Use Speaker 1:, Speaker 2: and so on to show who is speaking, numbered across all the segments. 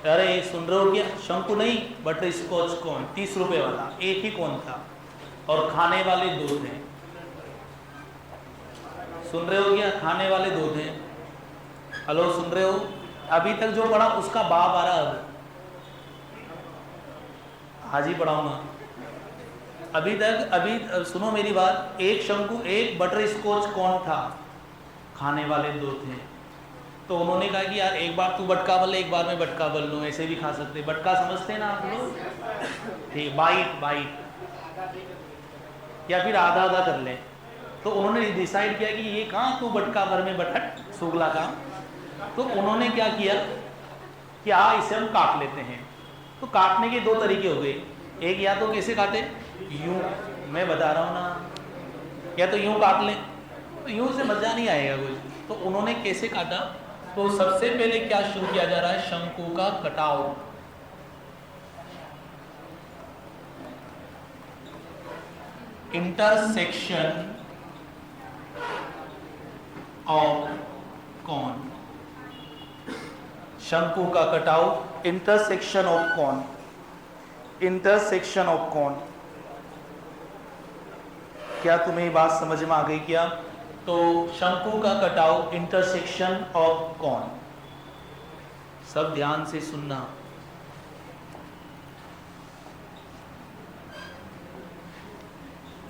Speaker 1: अरे सुन रहे हो क्या, शंकु नहीं बटर स्कॉच कौन, 30 रुपए वाला, एक ही कौन था और खाने वाले दो थे। सुन रहे हो क्या, खाने वाले दो थे। हेलो सुन रहे हो, अभी तक जो पढ़ा उसका बाप आ रहा। अब हाजी पढ़ाऊंगा। अभी तक, अभी सुनो मेरी बात, एक शंकु एक बटर स्कॉच कौन था, खाने वाले दो थे। तो उन्होंने कहा कि यार एक बार तू बटका बल ले, एक बार मैं बटका बल लूँ, ऐसे भी खा सकते। बटका समझते हैं ना आप लोग, ठीक, बाइट बाइट, या फिर आधा आधा कर ले। तो उन्होंने डिसाइड किया कि ये कहाँ तू बटका भर में बटक सुगला का। तो उन्होंने क्या किया कि इसे हम काट लेते हैं। तो काटने के दो तरीके हो गए, एक या तो कैसे काटे, यूं, मैं बता रहा हूँ ना, या तो यूं काट लें, तो यूं से मजा नहीं आएगा कुछ। तो उन्होंने कैसे काटा, तो सबसे पहले क्या शुरू किया जा रहा है, शंकु का कटाव। इंटरसेक्शन ऑफ कॉन, शंकु का कटाव, intersection of cone, intersection of cone. क्या तुम्हें ये बात समझ में आ गई क्या? तो शंकु का कटाव, इंटरसेक्शन ऑफ कॉन। सब ध्यान से सुनना।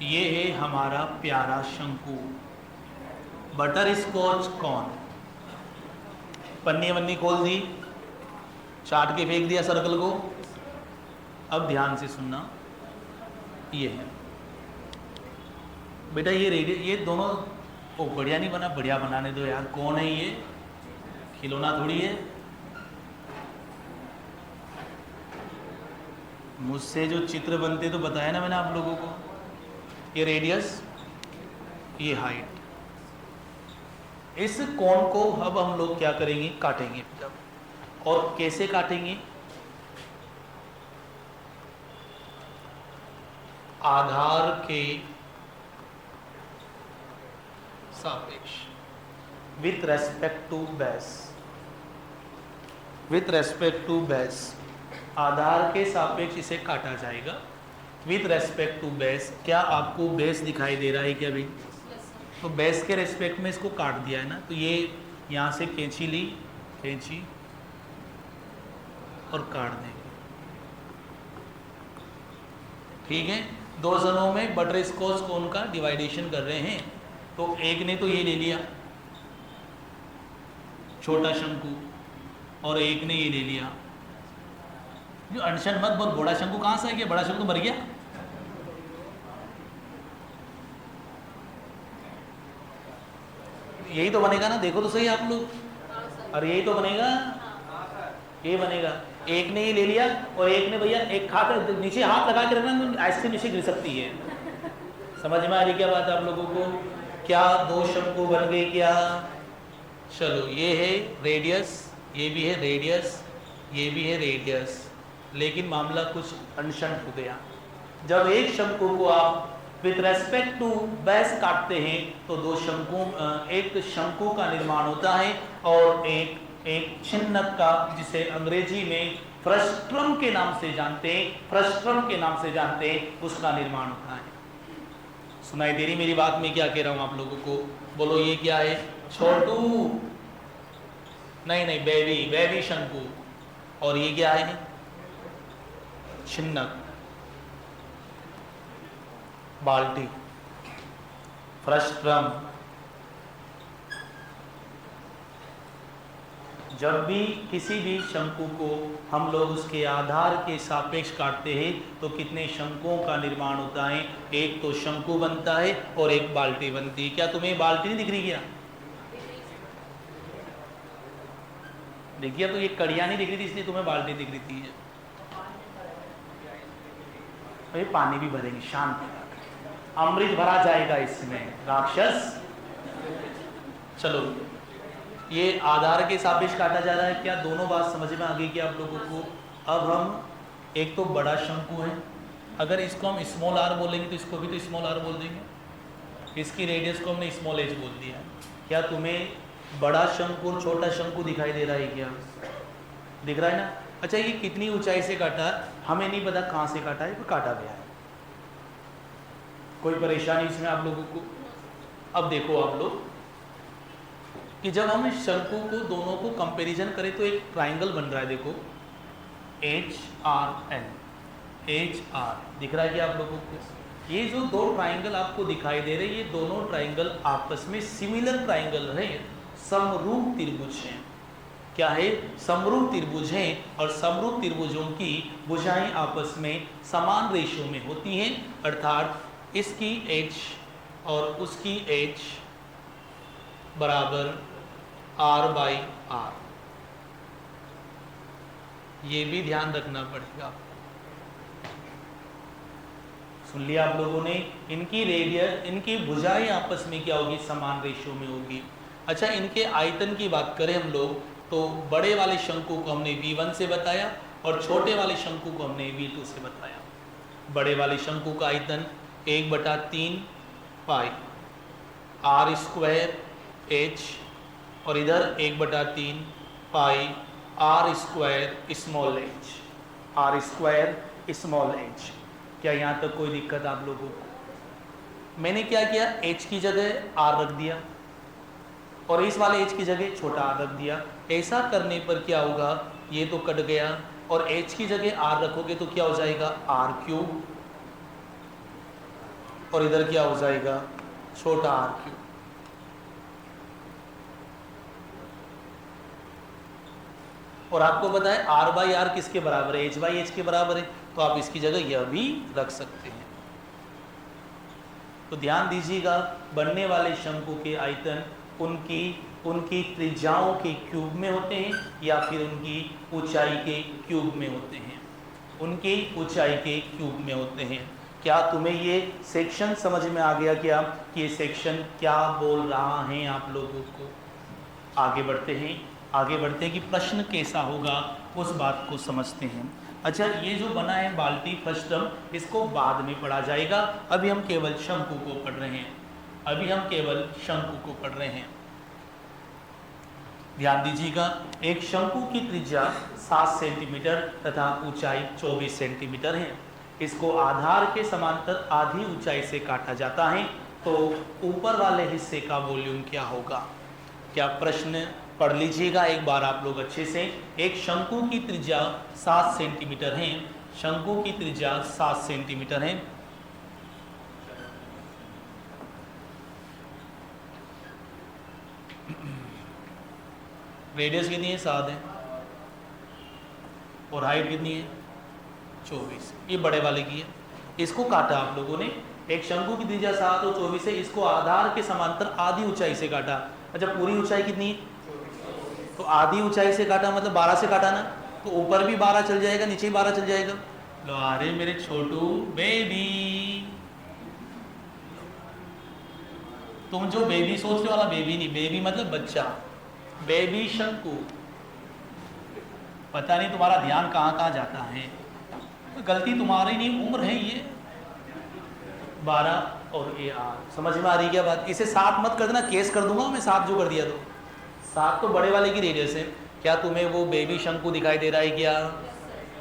Speaker 1: ये है हमारा प्यारा शंकु, बटर स्कॉच कॉन। पन्नी वन्नी खोल दी, चाट के फेंक दिया सर्कल को। अब ध्यान से सुनना, ये है बेटा, ये रेडी, ये दोनों, ओ बढ़िया नहीं बना, बढ़िया बनाने दो यार। कौन है ये, खिलौना थोड़ी है। मुझसे जो चित्र बनते तो बताया ना मैंने आप लोगों को, ये रेडियस, ये हाइट। इस कोण को अब हम लोग क्या करेंगे, काटेंगे। और कैसे काटेंगे, आधार के सापेक्ष, with respect to base, with respect to base, आधार के सापेक्ष इसे काटा जाएगा, विथ रेस्पेक्ट टू बेस। क्या आपको बेस दिखाई दे रहा है क्या भाई? तो बेस के रेस्पेक्ट में इसको काट दिया है ना। तो ये यहाँ से कैंची ली, कैंची, और काट देंगे। ठीक है, दो जनों में बटर स्कॉच कोन का डिवाइडेशन कर रहे हैं। तो एक ने तो ये ले लिया छोटा शंकु, और एक ने ये ले लिया। जो अनशन मत बोल, बड़ा शंकु कहाँ से आ गया, बड़ा शंकु मर गया। यही तो बनेगा ना, देखो तो सही आप लोग, और यही तो बनेगा, ये बनेगा। एक ने ये ले लिया और एक ने भैया एक खाकर नीचे हाथ लगा के रखना, आइसक्रीम नीचे गिर सकती है। समझ में आ रही क्या बात आप लोगों को? क्या दो शंकु बन गए क्या? चलो, ये है रेडियस, ये भी है रेडियस, ये भी है रेडियस, लेकिन मामला कुछ अनशन हो गया। जब एक शंकु को आप विथ रेस्पेक्ट टू बेस काटते हैं तो दो शंकु, एक शंकु का निर्माण होता है और एक छिन्नक का, जिसे अंग्रेजी में फ्रस्ट्रम के नाम से जानते हैं, फ्रस्ट्रम के नाम से जानते हैं, उसका निर्माण होता है। सुनाई दे रही मेरी बात? में क्या कह रहा हूं आप लोगों को? बोलो, ये क्या है? छोटू नहीं, बेबी, बेबी शंकु। और ये क्या है? छिन्नक, बाल्टी, फ्रस्ट्रम। जब भी किसी भी शंकु को हम लोग उसके आधार के सापेक्ष काटते हैं तो कितने शंकुओं का निर्माण होता है? एक तो शंकु बनता है और एक बाल्टी बनती है। क्या तुम्हें बाल्टी नहीं दिख रही क्या? देखिए, तो ये कड़ियाँ नहीं दिख रही थी इसलिए तुम्हें बाल्टी दिख रही थी। ये पानी भी भरेंगे, शांत, अमृत भरा जाएगा इसमें, राक्षस। चलो, ये आधार के सापेक्ष काटा जा रहा है। क्या दोनों बात समझ में आ गई क्या आप लोगों को? अब हम, एक तो बड़ा शंकु है, अगर इसको हम स्मॉल आर बोलेंगे तो इसको भी तो स्मॉल आर बोल देंगे। इसकी रेडियस को हमने स्मॉल एच बोल दिया। क्या तुम्हें बड़ा शंकु और छोटा शंकु दिखाई दे रहा है क्या? दिख रहा है ना? अच्छा ये कितनी ऊंचाई से काटा हमें नहीं पता, कहाँ से काटा है, पर काटा गया है। कोई परेशानी इसमें आप लोगों को? अब देखो आप लोग कि जब हम इस शंकु को दोनों को कंपैरिजन करें तो एक ट्राइंगल बन रहा है, देखो HRN, HR दिख रहा है कि आप लोगों को? ये जो दो ट्राइंगल आपको दिखाई दे रहे हैं, ये दोनों ट्राइंगल आपस में सिमिलर ट्राइंगल है, समरूप त्रिभुज हैं। क्या है? समरूप त्रिभुज हैं, और समरूप त्रिभुजों की भुजाएं आपस में समान रेशियो में होती हैं, अर्थात इसकी H और उसकी H बराबर R/R। ये भी ध्यान रखना पड़ेगा। सुन लिया आप लोगों ने? इनकी रेडियस, इनकी भुजाएं आपस में क्या होगी? समान रेशियो में होगी। अच्छा इनके आयतन की बात करें हम लोग तो बड़े वाले शंकु को हमने V1 से बताया और छोटे वाले शंकु को हमने V2 से बताया। बड़े वाले शंकु का आयतन 1/3 पाई R² H और इधर 1/3 पाई R² small h, R² small h। क्या यहाँ तक कोई दिक्कत आप लोगों को? मैंने क्या किया, h की जगह r रख दिया और इस वाले h की जगह छोटा r रख दिया। ऐसा करने पर क्या होगा, ये तो कट गया और h की जगह r रखोगे तो क्या हो जाएगा, r³ और इधर क्या हो जाएगा, छोटा r³। और आपको पता है R/R किसके बराबर है, H/H के बराबर है, तो आप इसकी जगह यह भी रख सकते हैं। तो ध्यान दीजिएगा, बनने वाले शंकु के आयतन उनकी त्रिज्याओं के क्यूब में होते हैं या फिर उनकी ऊंचाई के क्यूब में होते हैं, उनकी ऊंचाई के क्यूब में होते हैं। क्या तुम्हें ये सेक्शन समझ में आ गया क्या कि ये सेक्शन क्या बोल रहा है आप लोगों को? आगे बढ़ते हैं कि प्रश्न कैसा होगा उस बात को समझते हैं। अच्छा ये जो बना है बाल्टी फर्स्ट टर्म, इसको बाद में पढ़ा जाएगा, अभी हम केवल शंकु को पढ़ रहे हैं। ध्यान दीजिएगा, एक शंकु की त्रिज्या 7 सेंटीमीटर तथा ऊंचाई 24 सेंटीमीटर है। इसको आधार के समांतर आधी ऊंचाई से काटा जाता है, तो ऊपर वाले हिस्से का वॉल्यूम क्या होगा? क्या प्रश्न पढ़ लीजिएगा एक बार आप लोग अच्छे से। एक शंकु की त्रिज्या 7 सेंटीमीटर है, शंकु की त्रिज्या 7 सेंटीमीटर है। रेडियस कितनी है? 7 है और हाइट कितनी है? 24। ये बड़े वाले की है। इसको काटा आप लोगों ने, एक शंकु की त्रिज्या 7 और 24 है, इसको आधार के समांतर आधी ऊंचाई से काटा। अच्छा पूरी ऊंचाई कितनी है? तो आधी ऊंचाई से काटा मतलब 12 से काटा ना, तो ऊपर भी 12 चल जाएगा, नीचे भी 12 चल जाएगा। लो अरे मेरे छोटू बेबी, तुम जो बेबी सोच रहे वाला बेबी नहीं, बेबी मतलब बच्चा, बेबी शंकु। पता नहीं तुम्हारा ध्यान कहाँ कहाँ जाता है, तो गलती तुम्हारी नहीं, उम्र है ये 12 और ये 8। समझ में आ रही क्या बात? इसे 7 मत कर देना, केस कर दूंगा मैं 7 जो कर दिया तो। 7 तो बड़े वाले की रेडियस है। क्या तुम्हें वो बेबी शंकु दिखाई दे रहा है क्या?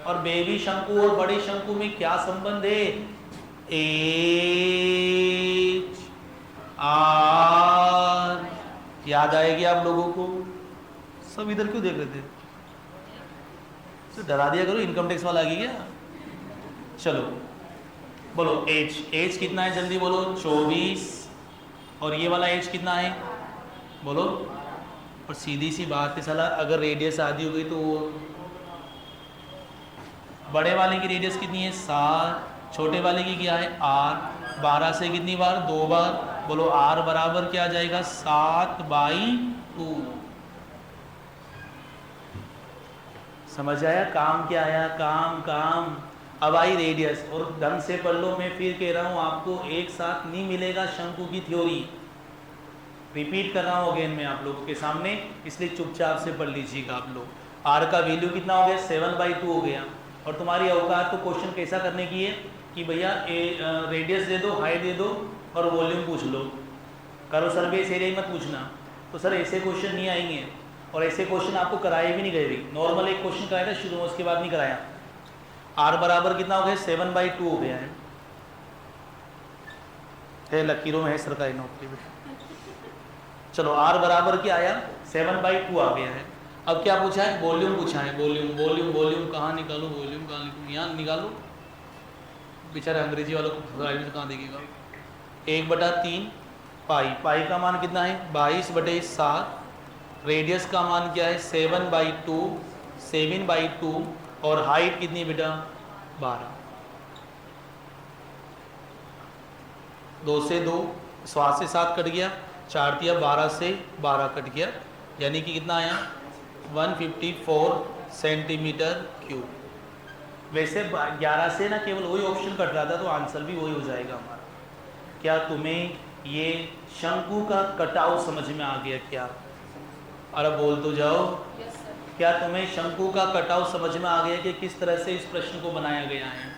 Speaker 1: और बेबी शंकु और बड़े शंकु में क्या संबंध है? HR याद आएगी आप लोगों को? सब इधर क्यों देख रहे थे? तो डरा दिया करो, इनकम टैक्स वाला आ गया क्या? चलो बोलो H कितना है, जल्दी बोलो। 24। और ये वाला H कितना है बोलो। और सीधी सी बात है साला, अगर रेडियस आधी हो गई तो बड़े वाले की रेडियस कितनी है? 7। छोटे वाले की क्या है? R। 12 से कितनी बार? 2 बार। बोलो R बराबर क्या आ जाएगा? 7/2। समझ आया? काम क्या आया? काम। अब आई रेडियस, और ढंग से पढ़ लो, मैं फिर कह रहा हूँ आपको एक साथ नहीं मिलेगा शंकु की थ्योरी। रिपीट कर रहा हूँ अगेन मैं आप लोगों के सामने, इसलिए चुपचाप से पढ़ लीजिएगा आप लोग। R का वैल्यू कितना हो गया? 7/2 हो गया। और तुम्हारी औकात तो क्वेश्चन कैसा करने की है कि भैया रेडियस दे दो, हाइट दे दो और वॉल्यूम पूछ लो। करो सर्विस एरिया मत पूछना, तो सर ऐसे क्वेश्चन नहीं आएंगे। और ऐसे क्वेश्चन आपको कराए भी नहीं गए भी। नॉर्मल एक क्वेश्चन कराया था शुरू में, उसके बाद नहीं कराया। r बराबर कितना हो गया 7/2 हो गया है लकीरों में है सरकारी नौकरी में। चलो r बराबर क्या आया 7/2 आ गया है। अब क्या पूछा है, वॉल्यूम पूछा है। वॉल्यूम वॉल्यूम वॉल्यूम कहाँ निकालूं, वॉल्यूम कहाँ निकालूं, यहाँ निकालूं। बेचारे अंग्रेजी वालों को कहाँ दिखेगा। 1/3 पाई, पाई का मान कितना है 22/7। रेडियस का मान क्या है 7/2, 7/2 और हाइट कितनी बेटा 12। 2 से 2, 7 से 7 कट गया, 4 दिया 12 से 12 कट गया, यानी कि कितना आया 154 सेंटीमीटर क्यूब। वैसे 11 से ना केवल वही ऑप्शन कट रहा था, तो आंसर भी वही हो जाएगा हमारा। क्या तुम्हें ये शंकु का कटाव समझ में आ गया क्या? अरे बोल तो जाओ।
Speaker 2: Yes sir.
Speaker 1: क्या तुम्हें शंकु का कटाव समझ में आ गया कि किस तरह से इस प्रश्न को बनाया गया है?